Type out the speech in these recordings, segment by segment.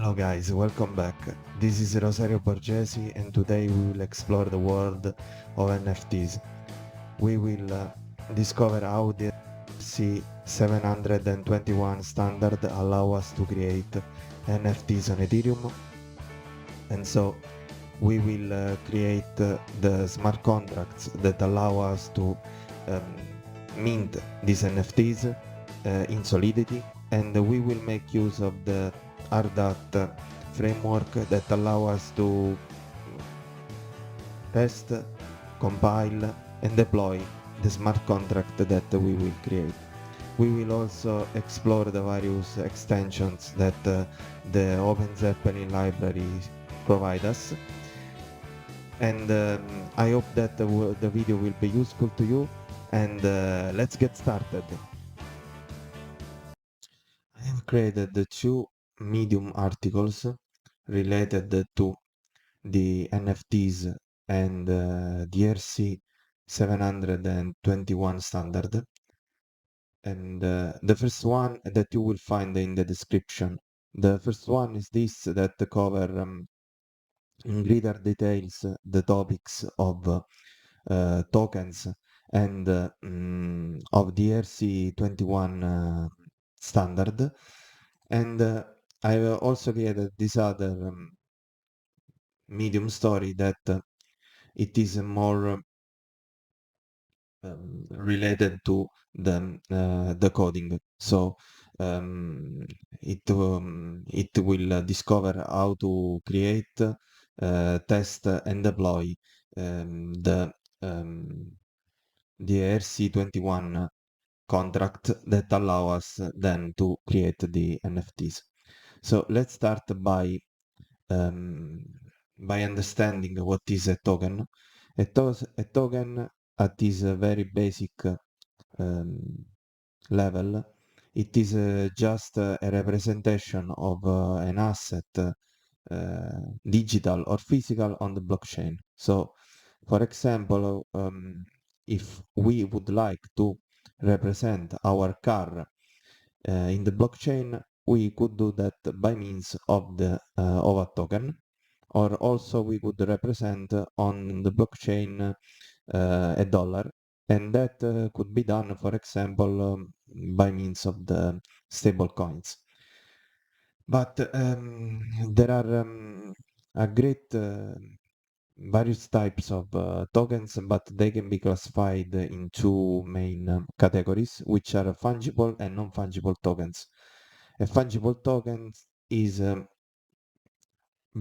Hello guys, welcome back. This is Rosario Borgesi and today we will explore the world of NFTs. We will discover how the C721 standard allow us to create NFTs on Ethereum, and so we will create the smart contracts that allow us to um, mint these NFTs in Solidity, and we will make use of the RDAT framework that allow us to test, compile, and deploy the smart contract that we will create. We will also explore the various extensions that the OpenZeppelin library provide us, and I hope that the video will be useful to you, and let's get started. I have created the two Medium articles related to the NFTs and the ERC 721 standard, and the first one that you will find in the description. The first one is this that cover in greater details the topics of tokens and of the ERC21 standard, and I've also created this other medium story that it is more related to the coding. So it will discover how to create, test, and deploy the ERC21 contract that allow us then to create the NFTs. So let's start um, by understanding what is a token. A token at this very basic um, level, it is just a representation of an asset, digital or physical, on the blockchain. So, for example, if we would like to represent our car in the blockchain, we could do that by means of the of a token, or also we could represent on the blockchain a dollar, and that could be done, for example, by means of the stable coins. But there are a great various types of tokens, but they can be classified in two main categories, which are fungible and non-fungible tokens. A fungible token is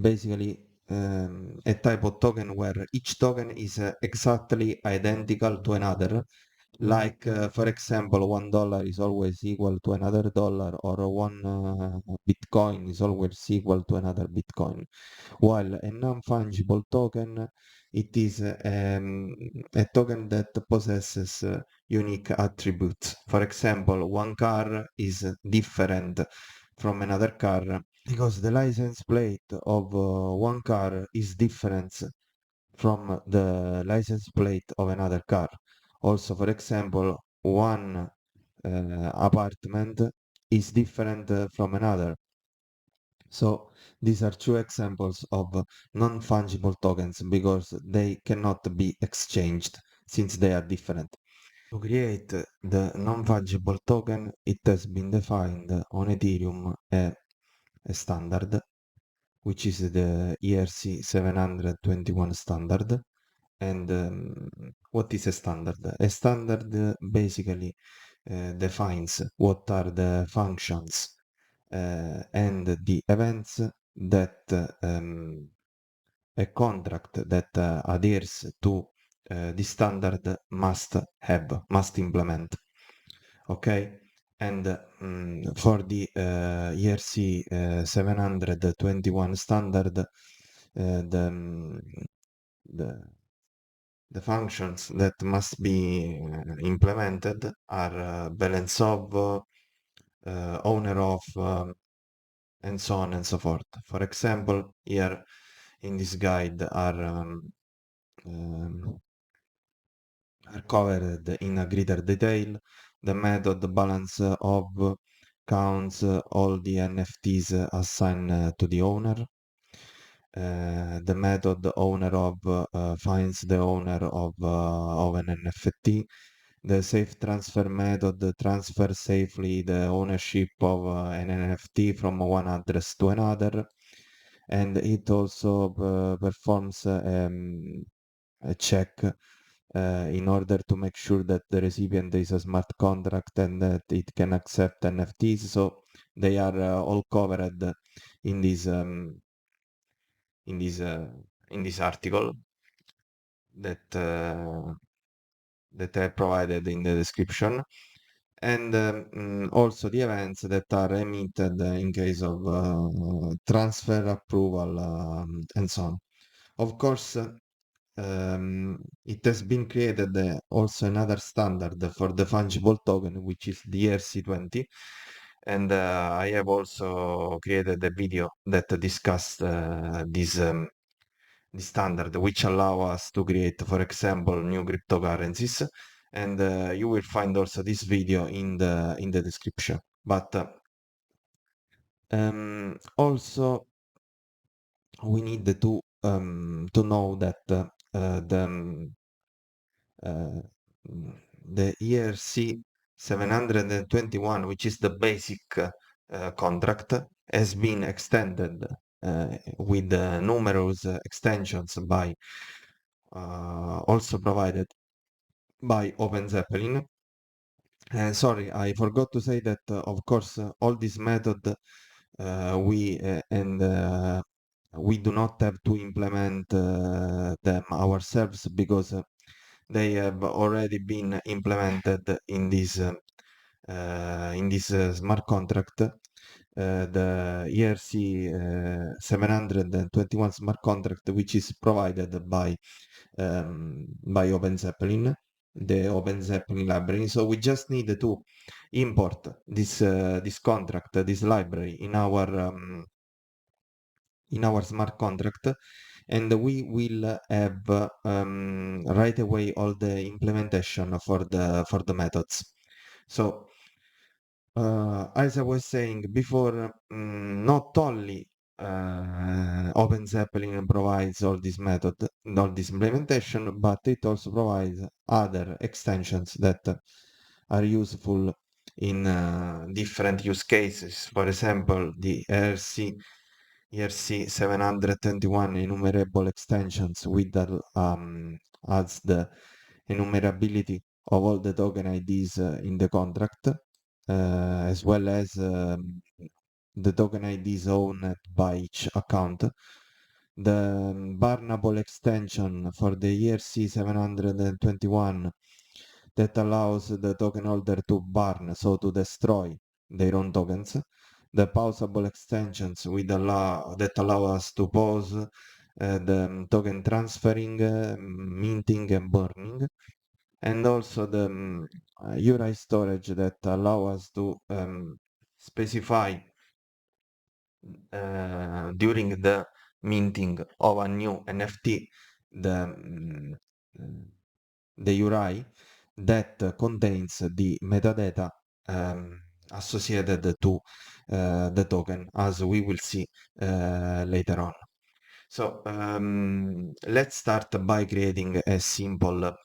basically a type of token where each token is exactly identical to another. Like, for example, $1 is always equal to another dollar, or one Bitcoin is always equal to another Bitcoin. While a non-fungible token, it is a token that possesses unique attributes. For example, one car is different from another car because the license plate of one car is different from the license plate of another car. Also, for example, one apartment is different from another. So these are two examples of non-fungible tokens because they cannot be exchanged since they are different. To create the non-fungible token, it has been defined on Ethereum a standard, which is the ERC 721 standard. And what is a standard? A standard basically defines what are the functions and the events that a contract that adheres to the standard must implement. Okay? And for the ERC 721 standard, the the functions that must be implemented are balance of, owner of, and so on and so forth. For example, here in this guide um, are covered in a greater detail the method, balance of, counts all the NFTs assigned to the owner. The method owner of finds the owner of an NFT. The safe transfer method transfers safely the ownership of an NFT from one address to another, and it also performs a check in order to make sure that the recipient is a smart contract and that it can accept NFTs. So they are all covered in this in this uh, in this article that that I provided in the description, and also the events that are emitted in case of transfer approval and so on. Of course, it has been created also another standard for the fungible token, which is the ERC20. And I have also created a video that discussed this standard, which allow us to create, for example, new cryptocurrencies. And you will find also this video in the description. But also we need to know that uh, the ERC 721, which is the basic contract, has been extended with numerous extensions by also provided by OpenZeppelin. Sorry, I forgot to say that, of course, all these methods we do not have to implement them ourselves because they have already been implemented in this smart contract. The ERC 721 smart contract, which is provided by OpenZeppelin, the OpenZeppelin library. So we just need to import this contract, this library in our smart contract, and we will have right away all the implementation for the methods. So as I was saying before, not only OpenZeppelin provides all this method, all this implementation, but it also provides other extensions that are useful in different use cases. For example, the ERC 721 enumerable extensions with adds the enumerability of all the token IDs in the contract, as well as the token IDs owned by each account. The Barnable extension for the ERC 721 that allows the token holder to burn, so to destroy their own tokens. The pausable extensions that allow us to pause the token transferring, minting, and burning, and also the URI storage that allow us to specify during the minting of a new NFT the URI that contains the metadata associated to the token, as we will see later on. So let's start by creating a simple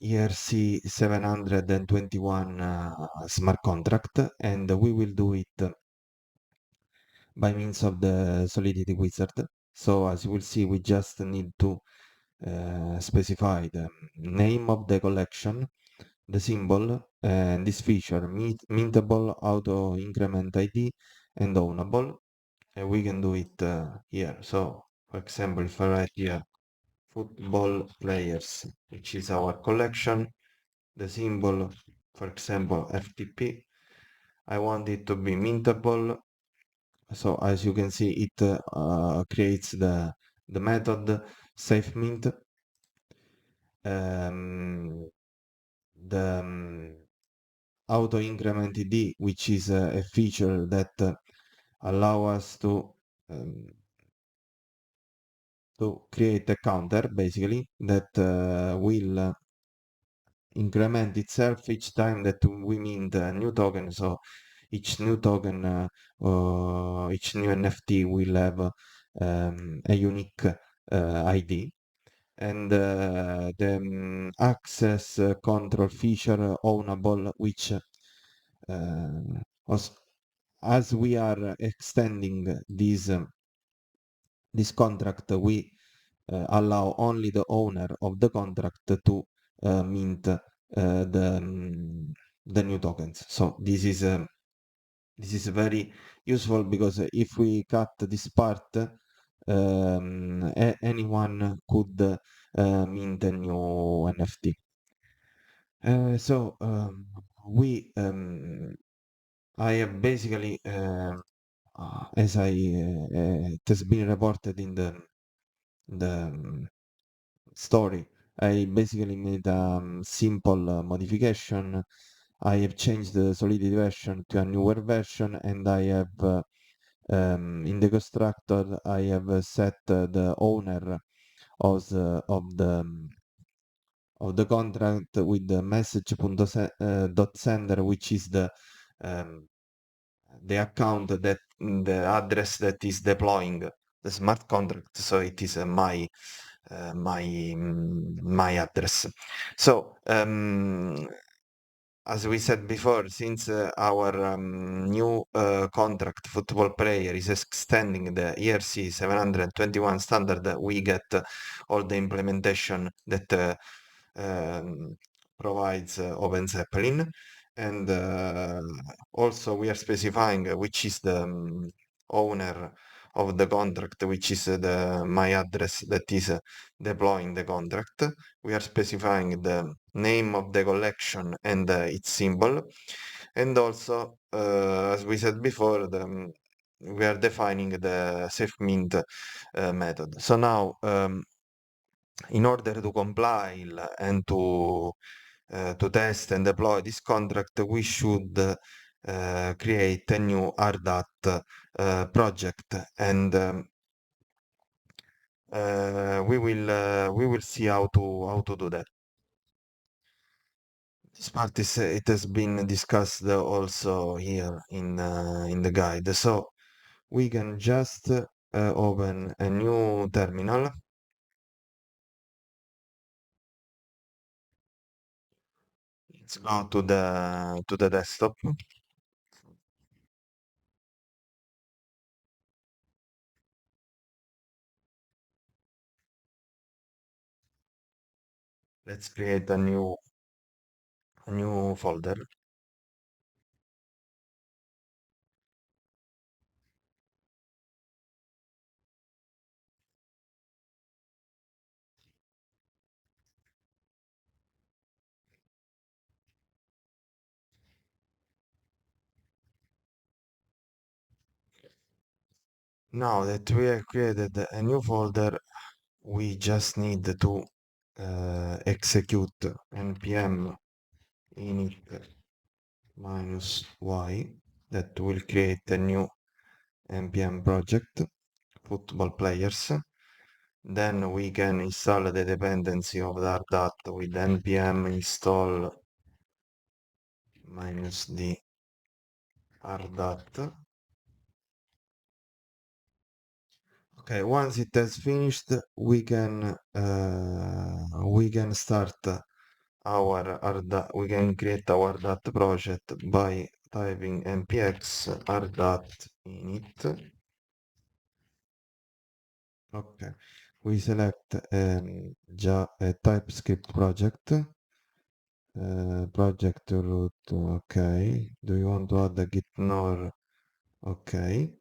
ERC 721 smart contract, and we will do it by means of the Solidity wizard. So as you will see, we just need to specify the name of the collection, the symbol, and this feature, mintable, auto increment ID, and ownable. And we can do it here. So for example, if I write here football players, which is our collection, the symbol, for example, FTP, I want it to be mintable. So as you can see, it creates the method safe mint. The auto increment ID, which is a feature that allow us to create a counter basically that will increment itself each time that we mint a new token. So each new token, each new NFT will have a unique ID. And the access control feature ownable, which as, as we are extending this contract, we allow only the owner of the contract to mint the new tokens. So this is very useful because if we cut this part, anyone could mint a new NFT. So we I have basically as it has been reported in the story. I basically made a simple modification. I have changed the Solidity version to a newer version, and I have in the constructor I have set the owner of the contract with the dot sender, which is um, the account that the address that is deploying the smart contract. So it is my address. So as we said before, since our new contract football player is extending the ERC 721 standard, we get all the implementation that provides Open Zeppelin. And also we are specifying which is the owner of the contract, which is the my address that is deploying the contract. We are specifying the name of the collection and its symbol. And also, as we said before, we are defining the safe mint method. So now, in order to compile and to test and deploy this contract, we should create a new RDAT project, and we will see how to do that. This part is it has been discussed also here in the guide. So we can just open a new terminal. Let's go to the desktop. Let's create a new folder. Now that we have created a new folder, we just need to execute npm init minus y that will create a new npm project, football players. Then we can install the dependency of the RDAT with npm install minus d RDAT. Okay, once it has finished, we can start we can create our RDAT project by typing npx RDAT init. Okay, we select a TypeScript project. Project root, okay. Do you want to add a git nor? Okay.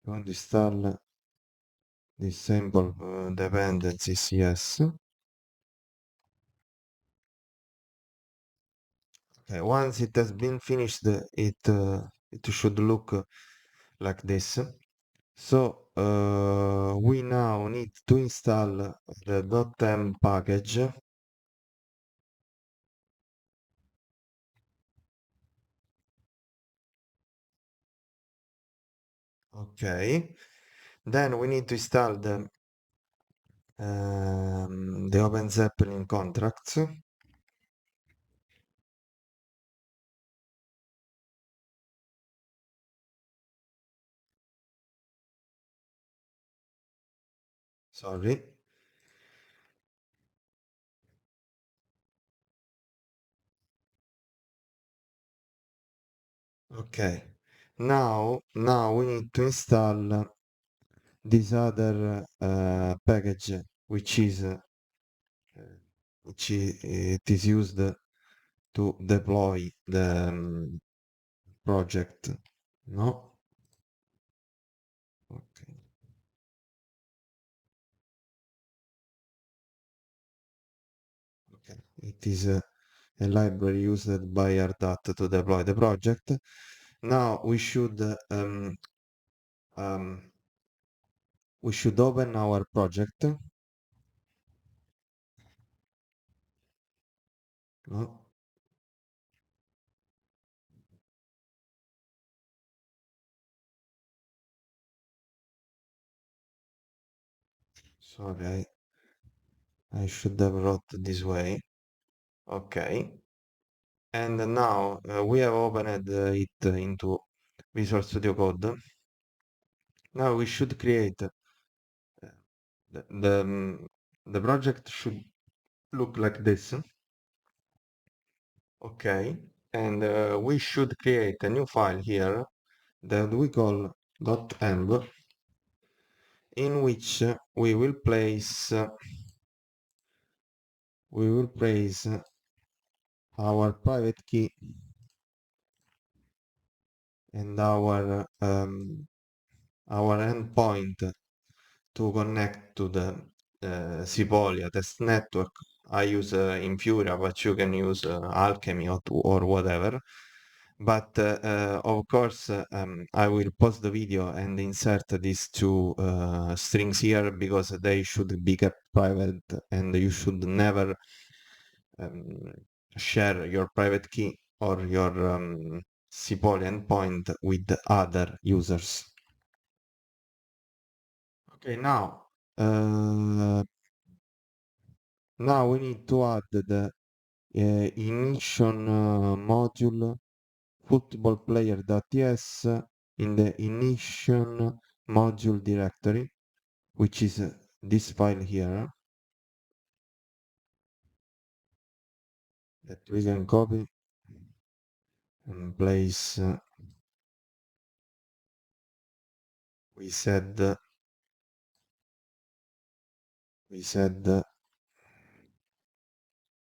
You want to install disable dependencies? Yes. Okay. Once it has been finished, it should look like this. So we now need to install the .m package. Okay. Then we need to install the Open Zeppelin contracts. sorry. Okay. Now we need to install this other package, it is used to deploy the project. No? Okay. Okay. It is a library used by Ardat to deploy the project. Now um, we should open our project. No? Sorry, I should have wrote this way. Okay. And now we have opened it into Visual Studio Code. Now we should create the, the, um, the project should look like this. Okay. And we should create a new file here that we call .env, in which we will place our private key and our endpoint to connect to the Sepolia test network. I use Infuria, but you can use Alchemy or whatever. But of course, I will pause the video and insert these two strings here because they should be kept private and you should never um, share your private key or your Sepolia endpoint with other users. Okay, now we need to add the ignition module football player.ts in the ignition module directory, which is this file here that we can copy and place. We said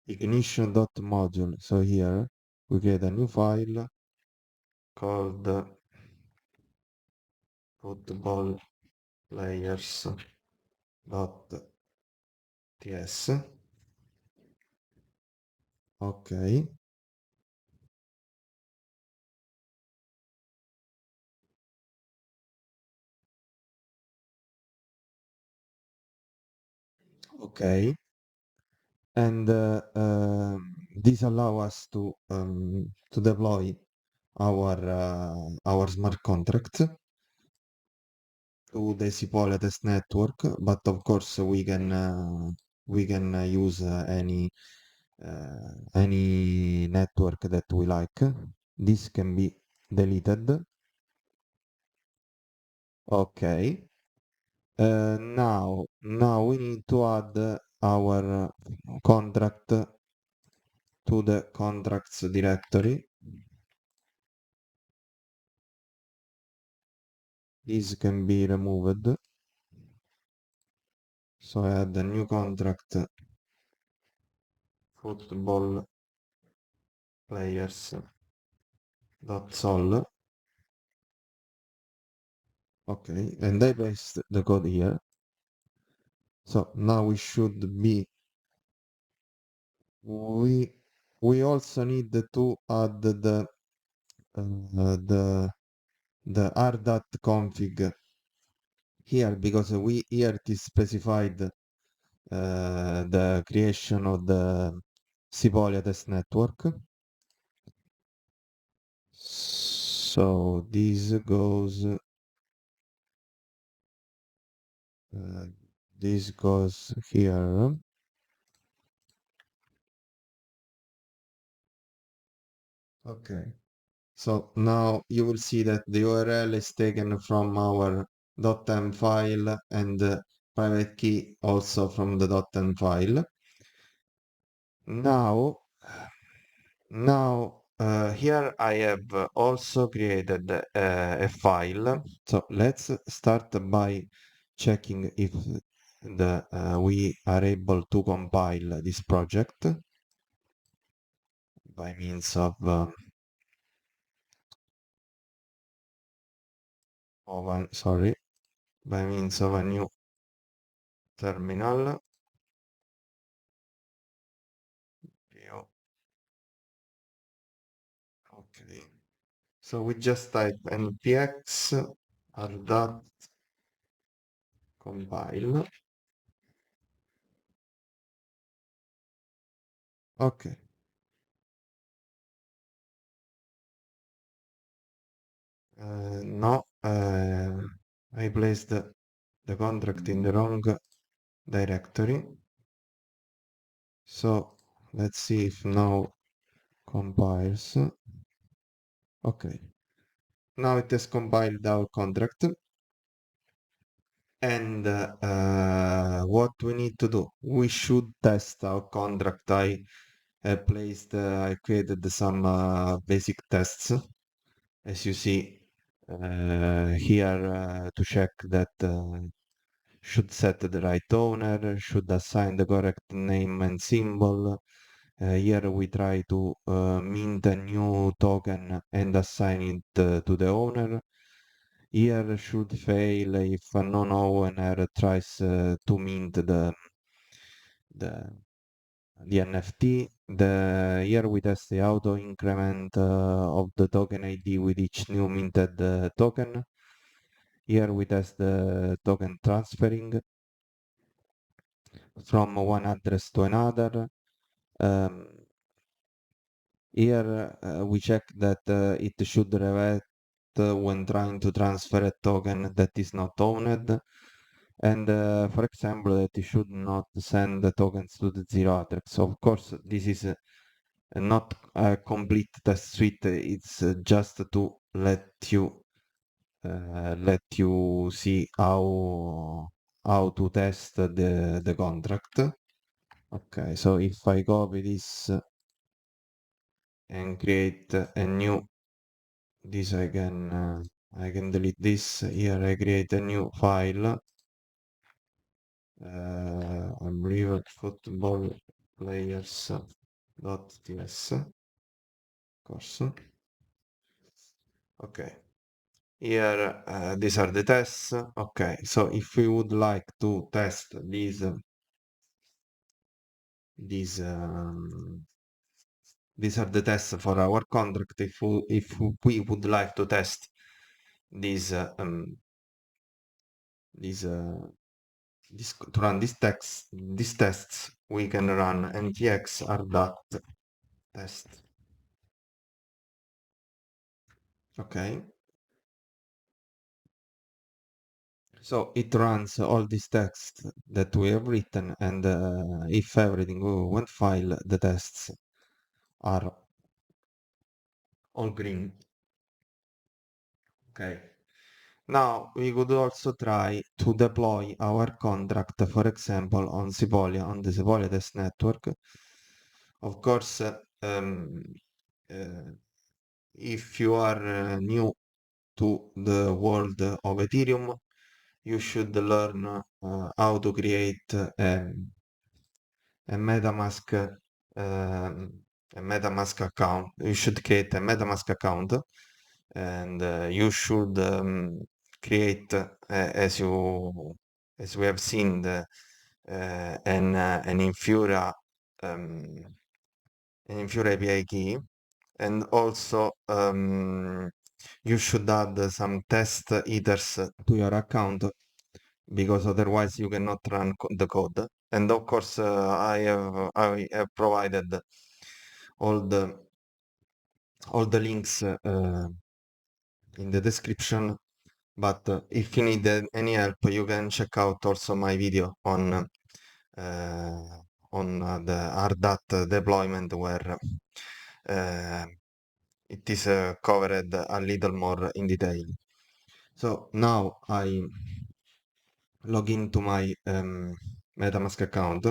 ignition.module. So here we create a new file called football players.ts. Ok, ok. And this allow us to deploy our smart contract to the Sepolia test network, but of course we can use any network that we like. This can be deleted. Okay. Now we need to add our contract to the contracts directory. This can be removed. So I add a new contract football players dot sol. Okay, and I paste the code here. So now we we also need to add the the r.config config here because we here it is specified the creation of the Sepolia test network. So uh, this goes here. Okay. So now you will see that the URL is taken from our .m file and private key also from the .env file. Now here I have also created a file. So let's start by checking if we are able to compile this project by means of by means of a new terminal. Okay. So we just type npx r compile. Okay. No, I placed the contract in the wrong directory. So let's see if now compiles. Okay. Now it has compiled our contract. And what we need to do, we should test our contract. I created some basic tests, as you see here, to check that should set the right owner, should assign the correct name and symbol. Here we try to mint a new token and assign it to the owner. Here should fail if a non-owner tries to mint the the NFT. Here we test the auto increment of the token ID with each new minted token. Here we test the token transferring from one address to another. Um, Here we check that it should revert when trying to transfer a token that is not owned. And for example, that it should not send the tokens to the zero address. So of course, this is not a complete test suite. It's just to let you see how to test the contract. Okay, so if I copy this and create a new this I can delete this. Here I create a new file. I believe football players.ts, of course. Okay. Here these are the tests. Okay, so if we would like to test these are the tests for our contract. If we would like to test these these to run these tests, we can run npx r.test. Okay. So it runs all these texts that we have written, and if everything went fine, the tests are all green. Okay. Now we could also try to deploy our contract, for example, on Sepolia, on the Sepolia test network. Of course, if you are new to the world of Ethereum, you should learn how to create a MetaMask account. You should create a MetaMask account, and you should create as we have seen an Infura API key, and also you should add some test ethers to your account, because otherwise you cannot run the code. And of course, I have provided all the links in the description. But if you need any help, you can check out also my video on the RDAT deployment, where it is covered a little more in detail. So now log into my MetaMask account.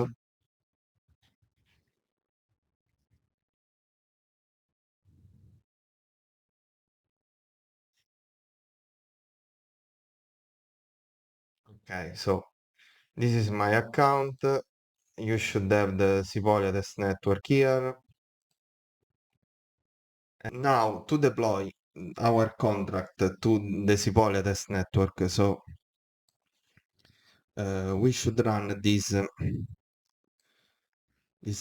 Okay, so this is my account. You should have the Sepolia test network here. And now to deploy our contract to the Sepolia test network, so we should run this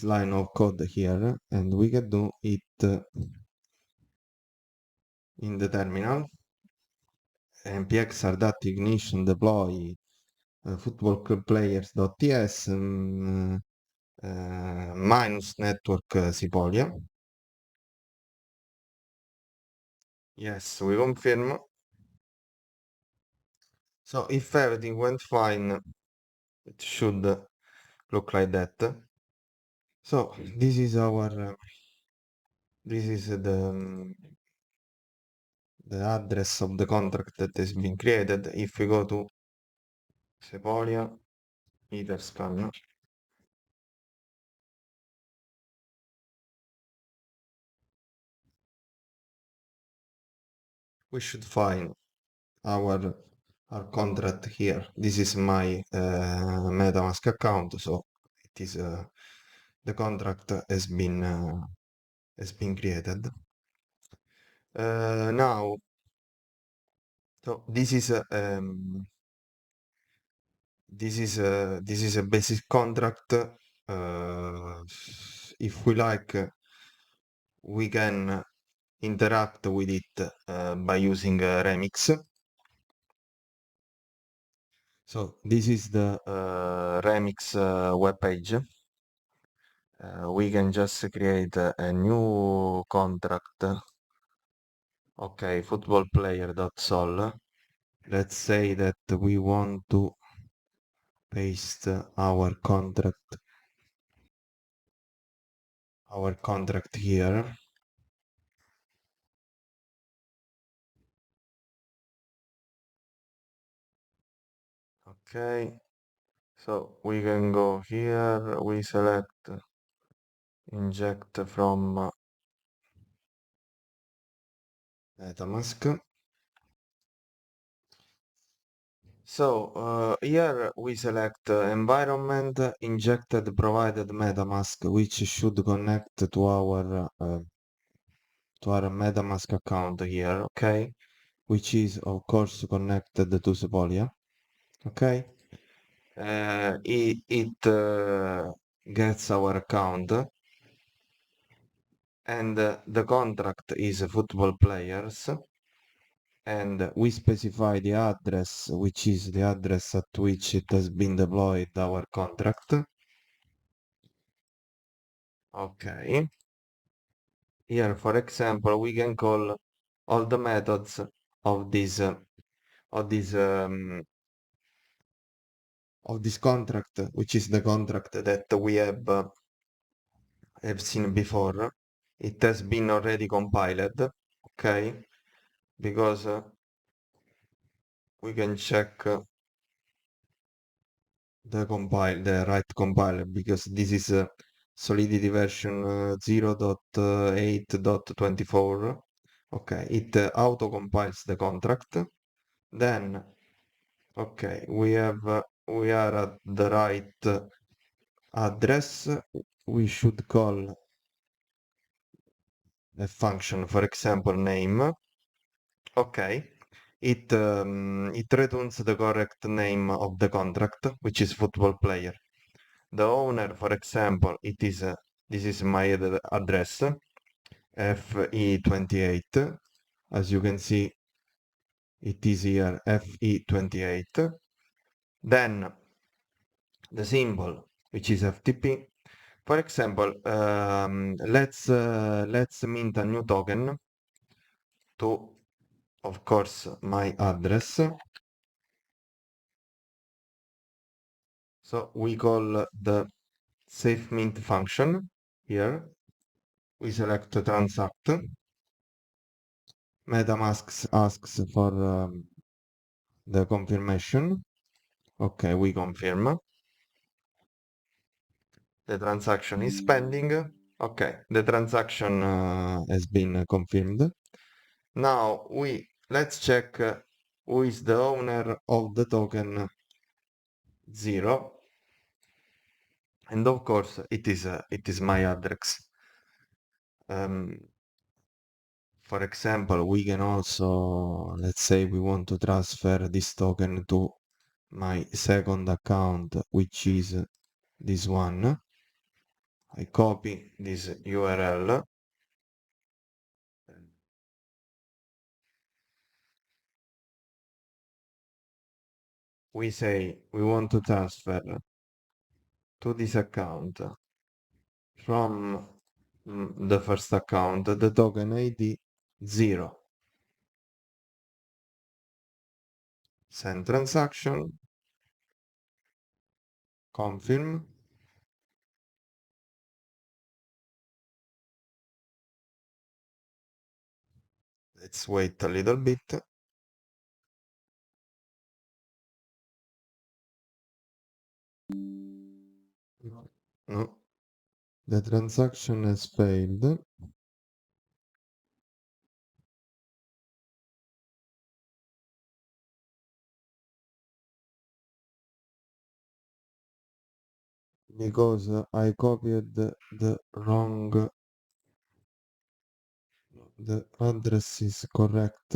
line of code here, and we can do it in the terminal. npx rdart ignition deploy football club players.ts minus network Sepolia. Yes, we confirm. So if everything went fine, it should look like that. So this is the address of the contract that has been created. If we go to Sepolia Etherscan, we should find our contract here. This is my MetaMask account, so it is the contract has been created. Now, so this is a basic contract. If we like, we can interact with it by using Remix. So this is the Remix web page. We can just create a new contract. Okay, footballplayer.sol. Let's say that we want to paste our contract here. Okay, so we can go here, we select inject from MetaMask. So here we select environment injected provided MetaMask, which should connect to our MetaMask account here, okay? Which is of course connected to Sepolia, okay? It gets our account, and the contract is football players, and we specify the address, which is the address at which it has been deployed our contract. Okay. Here, for example, we can call all the methods of this contract, which is the contract that we have seen before. It has been already compiled, okay? Because we can check the right compiler, because this is Solidity version 0.8.24. Okay, it auto compiles the contract. Then, okay, we are at the right address. We should call a function, for example, name. Okay, it returns the correct name of the contract, which is football player. The owner, for example, this is my address, FE28. As you can see, it is here, FE28. Then the symbol, which is FTP. For example, let's mint a new token to, of course, my address. So we call the safe mint function here. We select transact. MetaMask asks for the confirmation. Okay, we confirm. The transaction is pending. Okay, the transaction has been confirmed. Now let's check who is the owner of the token 0, and of course it is my address. Um, for example, we can also, let's say we want to transfer this token to my second account, which is this one. I copy this URL. We say we want to transfer to this account from the first account the token ID 0. Send transaction, confirm. Let's wait a little bit. No, the transaction has failed because I copied the wrong, the address is correct.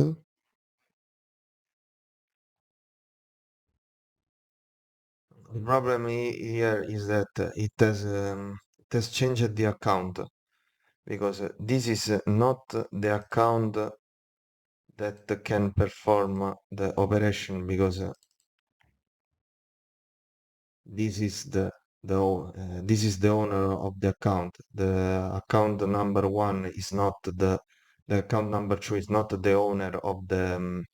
The problem here is that it has changed the account because this is not the account that can perform the operation because this is this is the owner of the account. The account number one is not the account number two is not the owner of the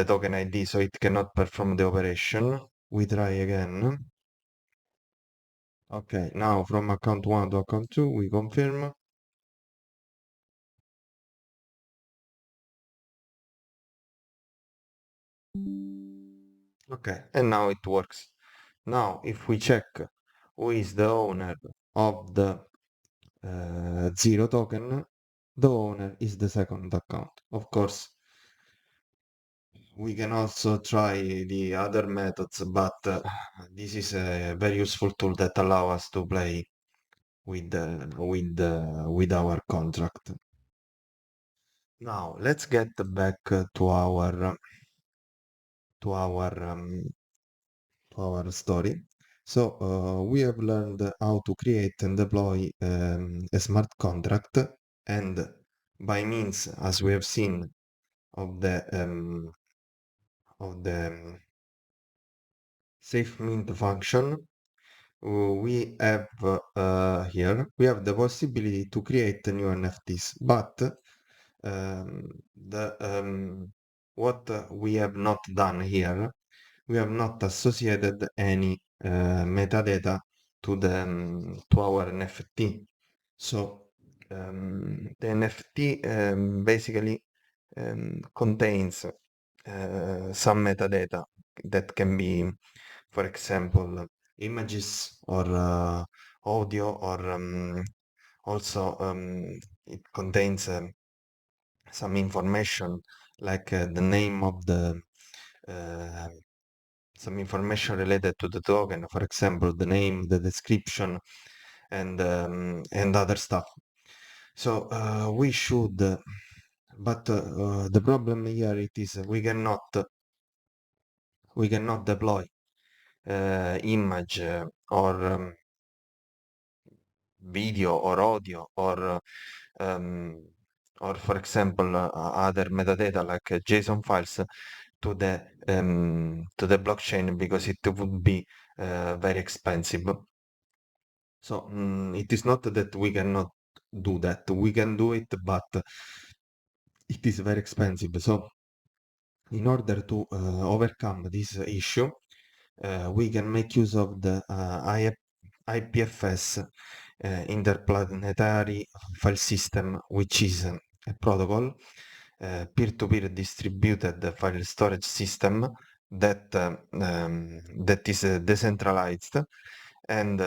token ID, so it cannot perform the operation. We try again. Okay, now from account one to account two, we confirm. Okay, and now it works. Now, if we check who is the owner of the 0 token, the owner is the second account. Of course, we can also try the other methods, but this is a very useful tool that allow us to play with our contract. Now, let's get back to to our um, our story. So we have learned how to create and deploy a smart contract, and by means, as we have seen, of the safe mint function, we have here we have the possibility to create new NFTs, but the what we have not done here, we have not associated any metadata to to our NFT. So the NFT basically contains some metadata that can be, for example, images or audio, or also it contains some information like the name of uh, some information related to the token, for example, the name, the description, and other stuff. So we should, but the problem here it is we cannot deploy image or video or audio um, or for example other metadata like JSON files to the blockchain because it would be very expensive. So it is not that we cannot do that. We can do it, but it is very expensive. So in order to overcome this issue, we can make use of the IPFS interplanetary file system, which is a protocol, peer-to-peer distributed file storage system that is decentralized, and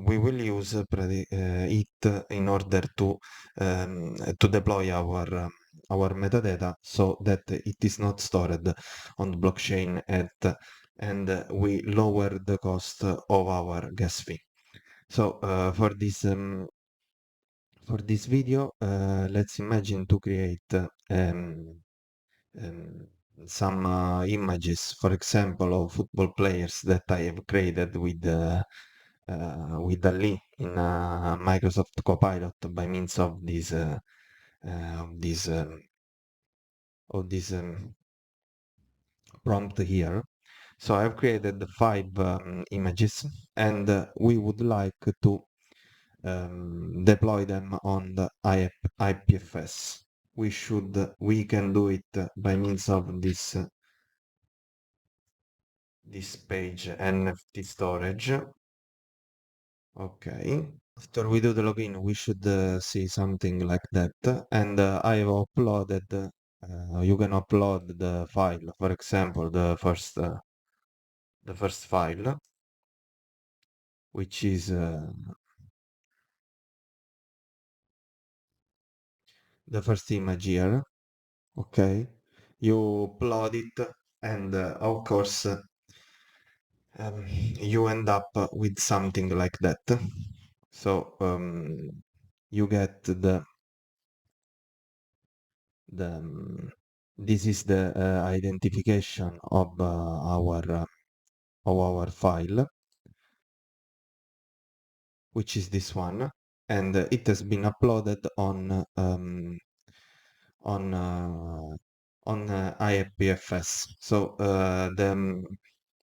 we will use it in order to deploy our metadata so that it is not stored on the blockchain and we lower the cost of our gas fee. So for this video, let's imagine to create um, some images, for example, of football players that I have created with DALL-E in Microsoft Copilot by means of this prompt here. So I've created 5 images, and we would like to deploy them on the IPFS. We can do it by means of this page NFT storage. Okay. After we do the login, we should see something like that. And I have uploaded, you can upload the file, for example, the first file, which is the first image here. Okay. You upload it, and of course, you end up with something like that. So you get the this is the identification of our file, which is this one, and it has been uploaded on IPFS. So the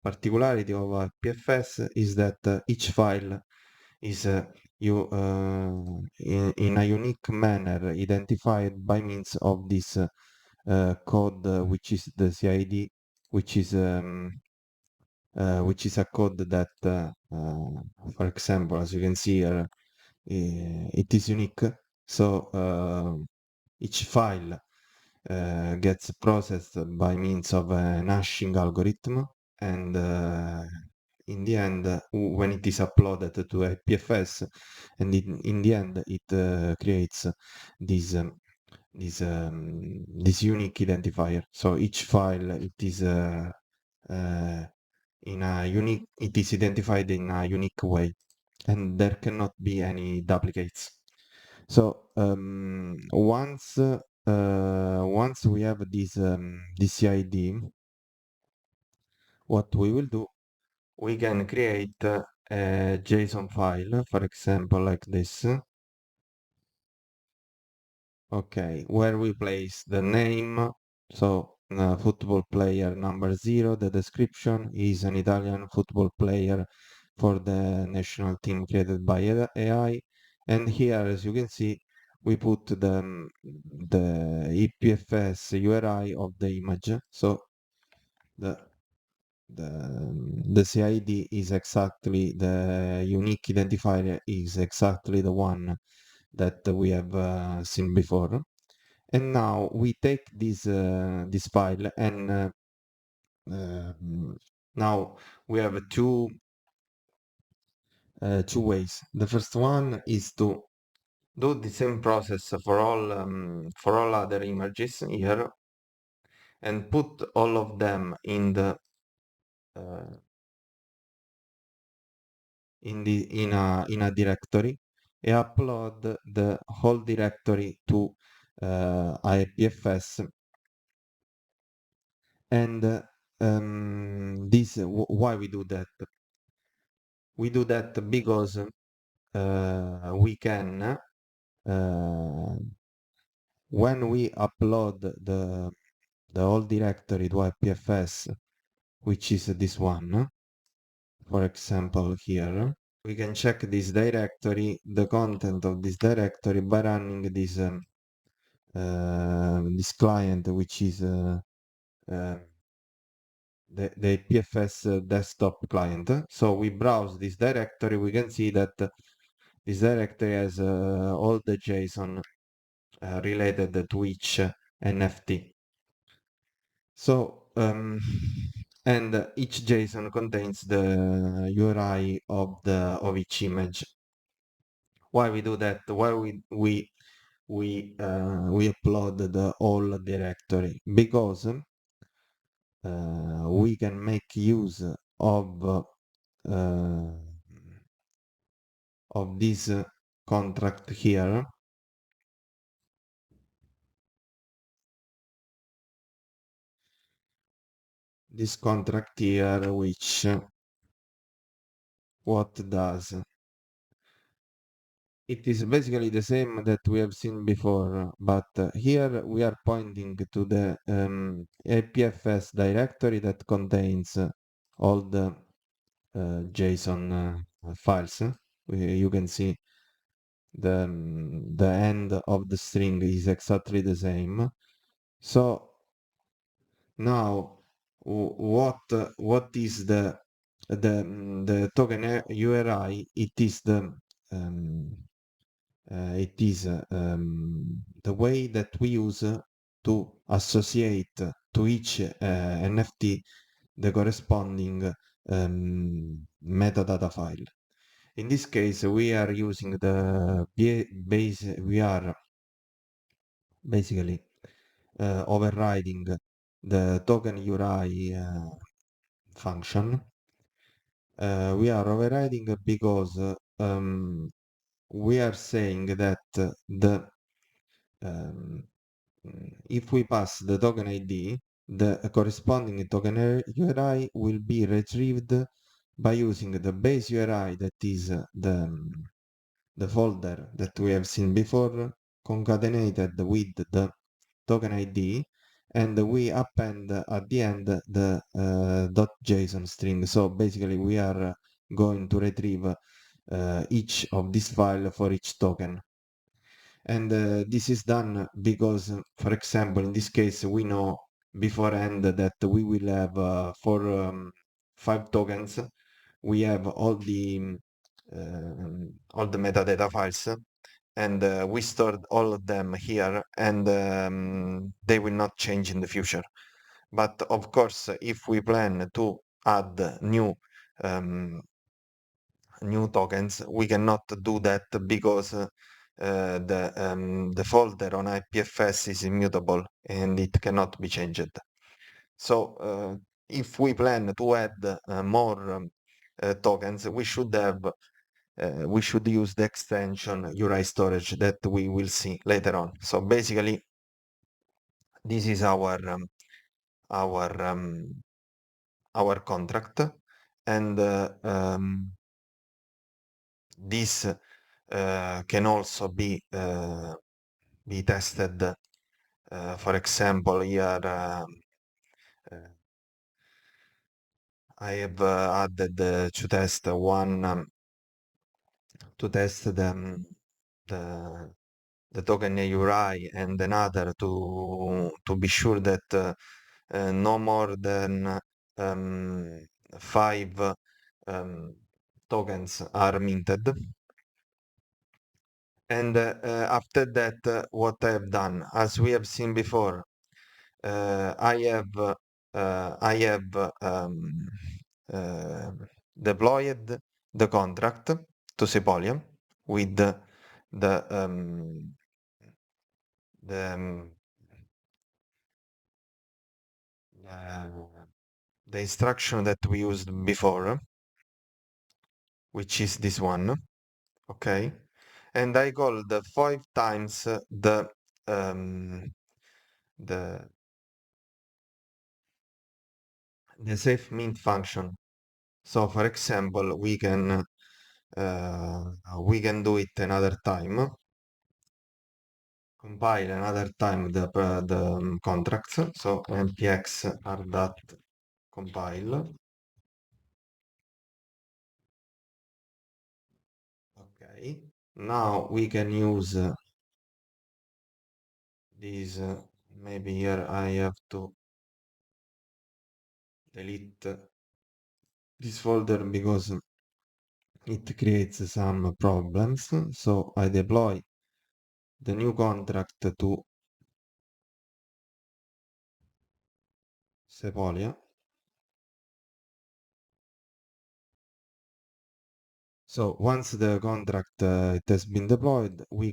particularity of IPFS is that each file is in a unique manner identified by means of this code, which is the CID, which is a code that, for example, as you can see here, it is unique. So each file gets processed by means of an hashing algorithm, and in the end, when it is uploaded to IPFS, and in the end, it creates this this unique identifier. So each file uh, it is identified in a unique way, and there cannot be any duplicates. So once we have this CID, what we will do, we can create a JSON file, for example, like this. Okay, where we place the name, so football player number 0, the description is an Italian football player for the national team created by AI, and here, as you can see, we put the IPFS URI of the image, so the the CID is exactly the unique identifier is exactly the one that we have seen before. And now we take this file and now we have two ways. The first one is to do the same process for all other images here and put all of them uh, in a directory e upload the whole directory to IPFS. And why we do that? We do that because we can, when we upload the whole directory to IPFS, which is this one, for example here, we can check this directory, the content of this directory, by running this client, which is uh, the IPFS desktop client. So we browse this directory, we can see that this directory has all the JSON related to each NFT. So um, and each JSON contains the URI of each image. Why we do that? Why we upload the whole directory? Because we can make use uh, of this contract here. This contract here, which what does? It is basically the same that we have seen before, but here we are pointing to the APFS directory that contains all the JSON files. You can see the end of the string is exactly the same. So now what is the token URI? It is the way that we use to associate to each NFT the corresponding metadata file. In this case, we are using we are basically overriding the token URI function. We are overriding because we are saying that um, if we pass the token ID, the corresponding token URI will be retrieved by using the base URI that is the folder that we have seen before concatenated with the token ID, and we append at the end the .json string. So basically we are going to retrieve each of this file for each token. And this is done because, for example, in this case, we know beforehand that we will have for 5 tokens, we have all the metadata files, and we stored all of them here, and they will not change in the future. But of course, if we plan to add new tokens, we cannot do that because the folder on IPFS is immutable and it cannot be changed. So if we plan to add more tokens, we should use the extension URI storage that we will see later on. So basically, this is our contract, and this can also be tested. For example, here I have added to test the token URI, and another to be sure that no more than 5 tokens are minted. And after that, what I have done, as we have seen before, I have deployed the contract to Sepolia with the, um, the instruction that we used before, which is this one, okay? And I called 5 times the safe mint function. So for example, we can do it another time, compile another time the contracts. So npx r compile. Okay, now we can use this. Maybe here I have to delete this folder because it creates some problems. So I deploy the new contract to Sepolia. So once the contract it has been deployed, we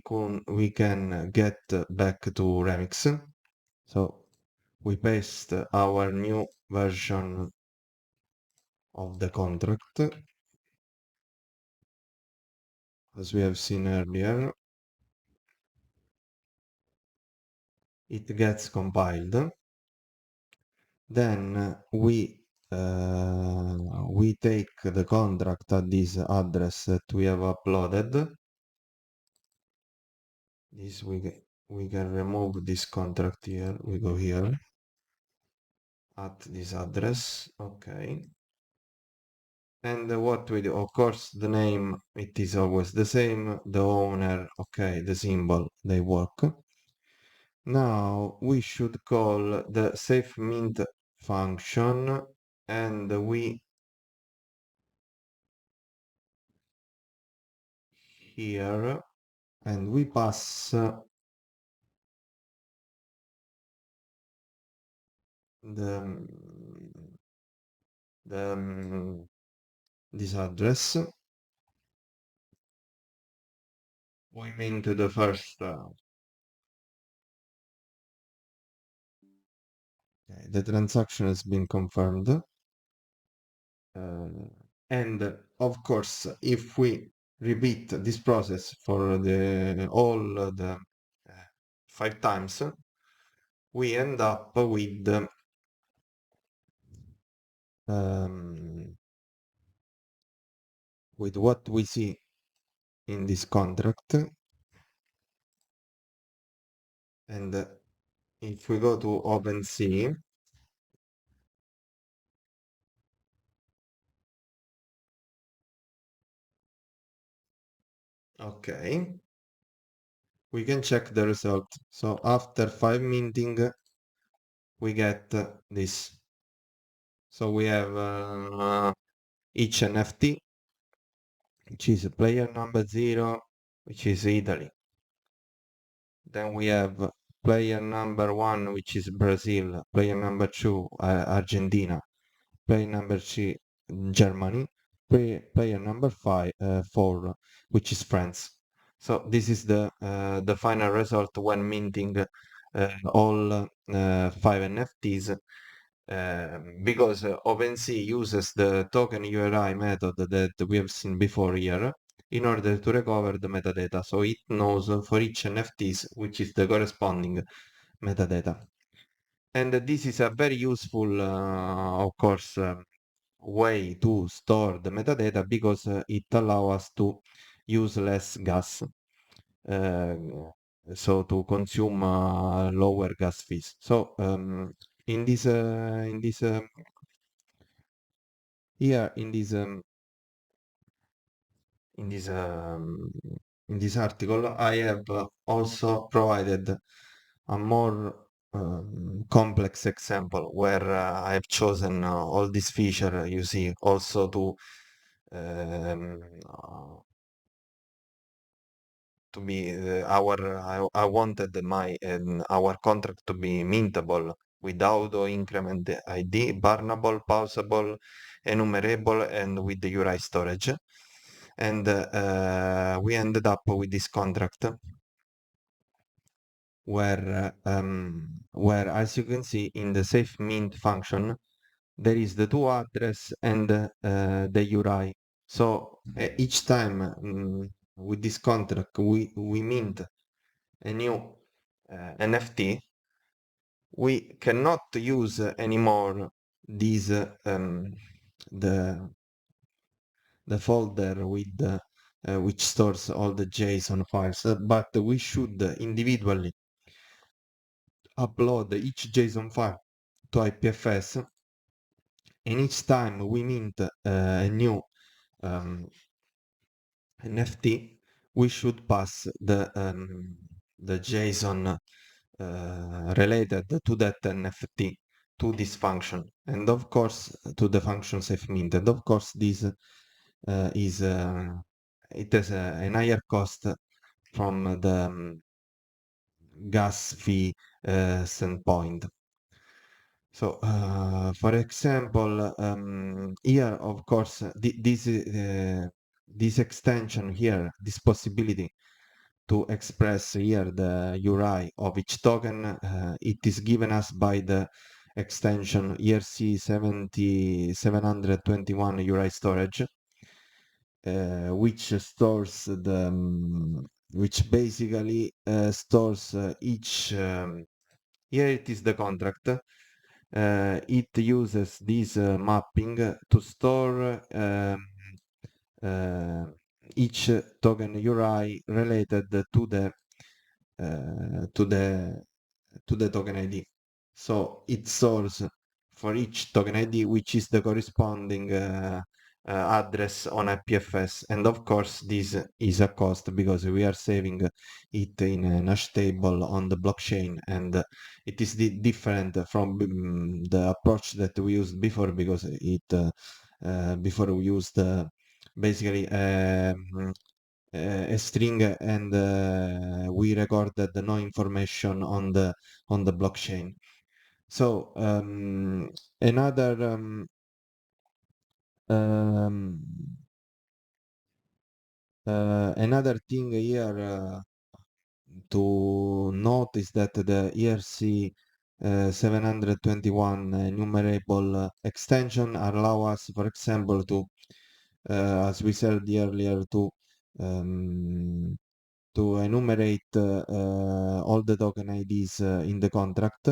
can get back to Remix. So we paste our new version of the contract as we have seen earlier. It gets compiled. Then we take the contract at this address that we have uploaded. This we can remove this contract here. We go here at this address. Okay. And what we do, of course, the name, it is always the same. The owner, okay, the symbol, they work. Now we should call the SafeMint function and we here and we pass the this address. We mint the first okay, the transaction has been confirmed. And of course, if we repeat this process for the all the 5 times, we end up um, with what we see in this contract. And if we go to OpenSea, okay, we can check the result. So after 5 minting, we get this. So we have each NFT, which is player number 0, which is Italy. Then we have player number 1, which is Brazil. Player number 2, Argentina. Player number 3, Germany. Player number 4, which is France. So this is the final result when minting all 5 NFTs. Because OpenSea uses the token URI method that we have seen before here in order to recover the metadata. So it knows for each NFTs which is the corresponding metadata. And this is a very useful, of course, way to store the metadata because it allows us to use less gas. So to consume lower gas fees. So in this here in this um, in this article, I have also provided a more complex example where I have chosen all this feature you see also um, uh, to be I wanted our contract to be mintable with auto increment ID, burnable, pausable, enumerable, and with the URI storage. And we ended up with this contract where as you can see in the safe mint function there is the to address and the URI. So each time with this contract we mint a new NFT, we cannot use anymore these the the folder with which stores all the JSON files, but we should individually upload each JSON file to IPFS, and each time we mint a new NFT, we should pass the JSON related to that NFT to this function, and of course to the function SafeMint. And of course, this is it has an higher cost from the gas fee standpoint. So, for example, here, of course, this extension here, this possibility to express here the URI of each token, it is given us by the extension ERC70721 URI storage, which stores which basically stores each. Here it is the contract. It uses this mapping to store uh, each token URI related to the token ID. So it stores for each token ID, which is the corresponding address on IPFS. And of course, this is a cost because we are saving it in an hash table on the blockchain, and it is different from the approach that we used before because before we used basically a string and we recorded no information on the blockchain. So another um, another thing here to note is that the ERC 721 enumerable extension allow us, for example, to as we said earlier, um, to enumerate all the token IDs in the contract.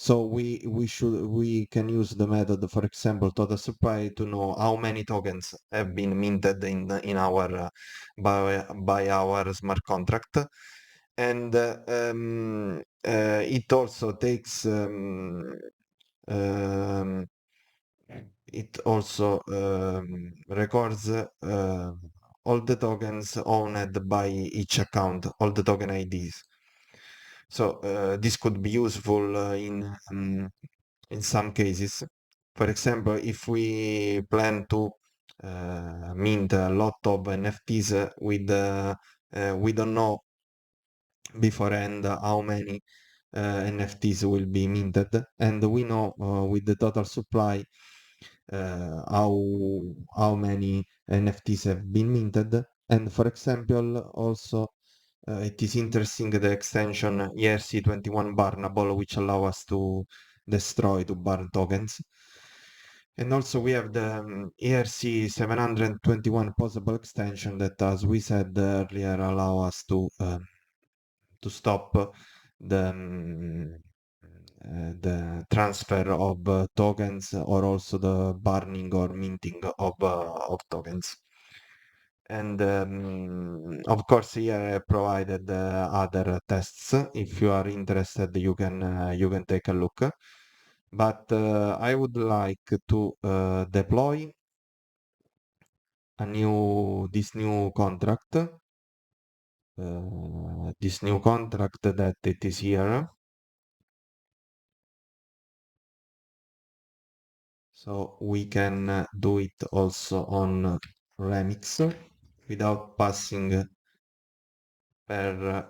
So we can use the method, for example, total supply to know how many tokens have been minted in our by our smart contract, and it also takes um, it also records all the tokens owned by each account, all the token IDs. So this could be useful in some cases. For example, if we plan to mint a lot of NFTs we don't know beforehand how many NFTs will be minted, and we know with the total supply how many NFTs have been minted. And for example, also it is interesting the extension ERC21 Barnable, which allow us to destroy to burn tokens. And also we have the ERC 721 possible extension that, as we said earlier, allow us to stop the transfer of tokens or also the burning or minting of tokens. And of course, here I provided other tests. If you are interested, you can take a look. But I would like to deploy this new contract. This new contract that it is here. So we can do it also on Remix without passing per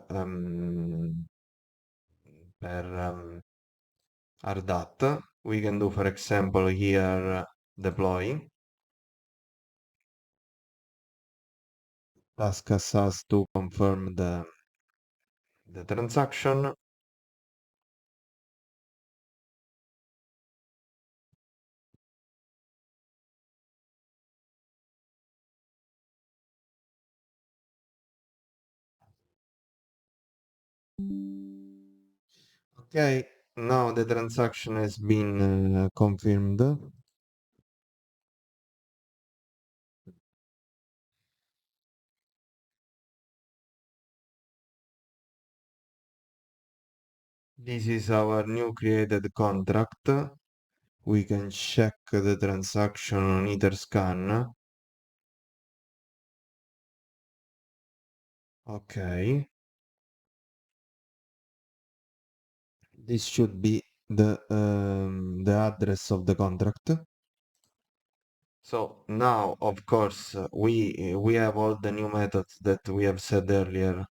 RDAT. We can do, for example, here deploy. Ask us to confirm the transaction. Okay, now the transaction has been confirmed. This is our new created contract. We can check the transaction on Etherscan. Okay, this should be the address of the contract. So now, of course, we have all the new methods that we have said earlier.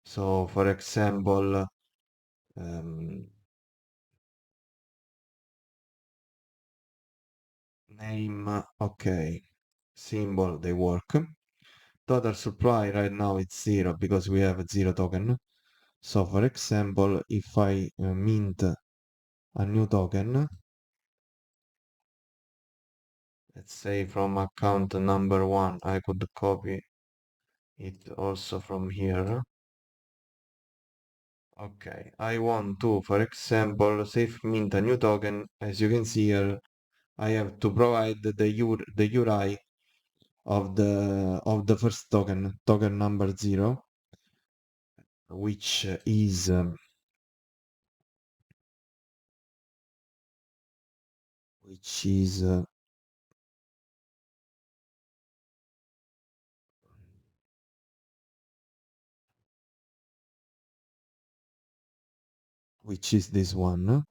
So, for example, um, name, okay, symbol, they work. Total supply right now it's 0 because we have 0 token. So for example, if I mint a new token, let's say from account number 1, I could copy it also from here. Okay, I want to, for example, safe mint a new token. As you can see here, I have to provide the URI of the first token number 0, which is which is this one.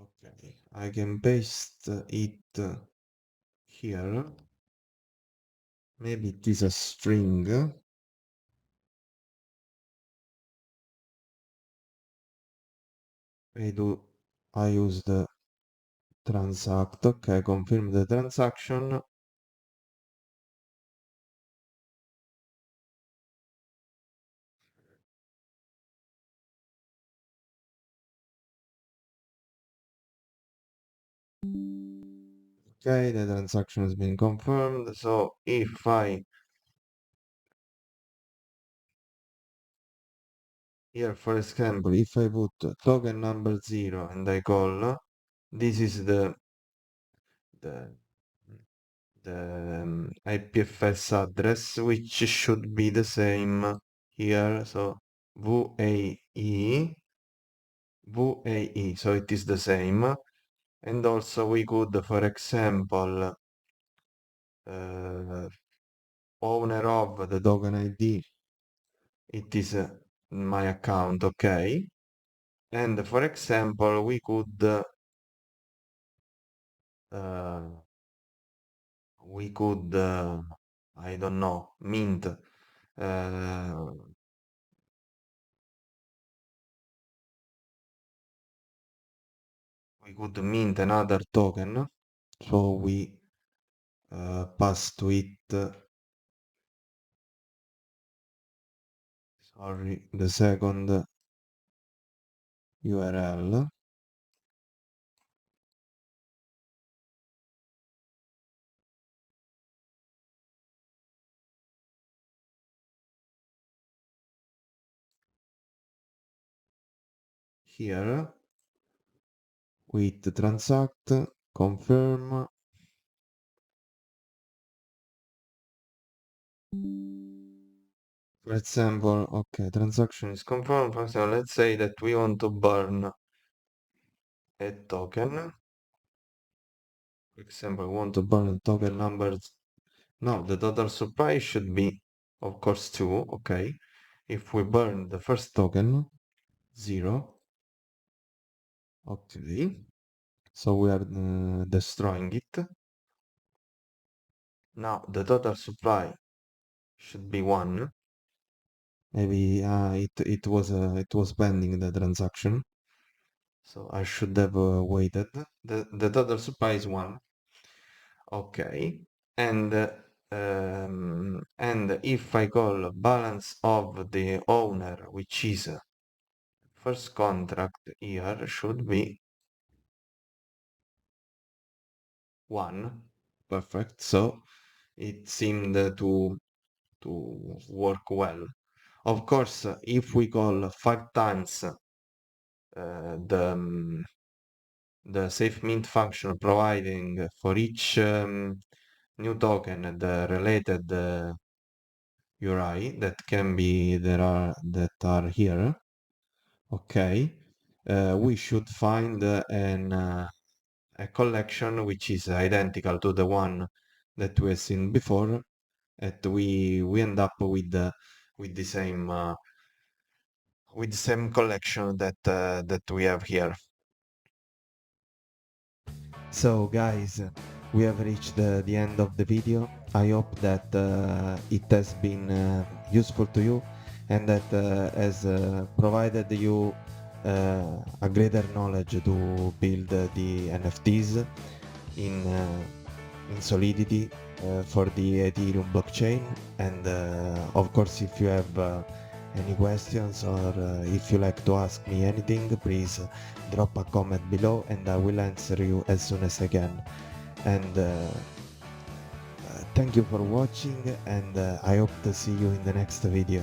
Okay, I can paste it here. Maybe it is a string. I use the transact. Okay, confirm the transaction. Okay, the transaction has been confirmed. So if I here, for example, if I put token number 0 and I call, this is the IPFS address, which should be the same here. So VAE, so it is the same. And also we could, for example, owner of the token ID, it is my account, okay? And for example, we could I don't know, mint we could mint another token, so we pass to it sorry, the second URL. Here with transact, confirm. For example, okay, transaction is confirmed. For example, let's say that we want to burn a token. For example, we want to burn token numbers. No, the total supply should be, of course, 2, okay. If we burn the first token, 0, okay. So we are destroying it. Now the total supply should be 1. Maybe it was pending the transaction, so I should have waited. The total supply is 1. Okay, and if I call balance of the owner, which is first contract here, should be 1. Perfect. So it seemed to work well. Of course, if we call 5 times the SafeMint function providing for each new token the related URI that are here, okay, we should find a collection which is identical to the one that we have seen before, and we end up with the same collection that we have here. So guys, we have reached the end of the video. I hope that it has been useful to you and that has provided you a greater knowledge to build the NFTs in Solidity for the Ethereum blockchain. And of course, if you have any questions or if you like to ask me anything, please drop a comment below and I will answer you as soon as I can. And thank you for watching, and I hope to see you in the next video.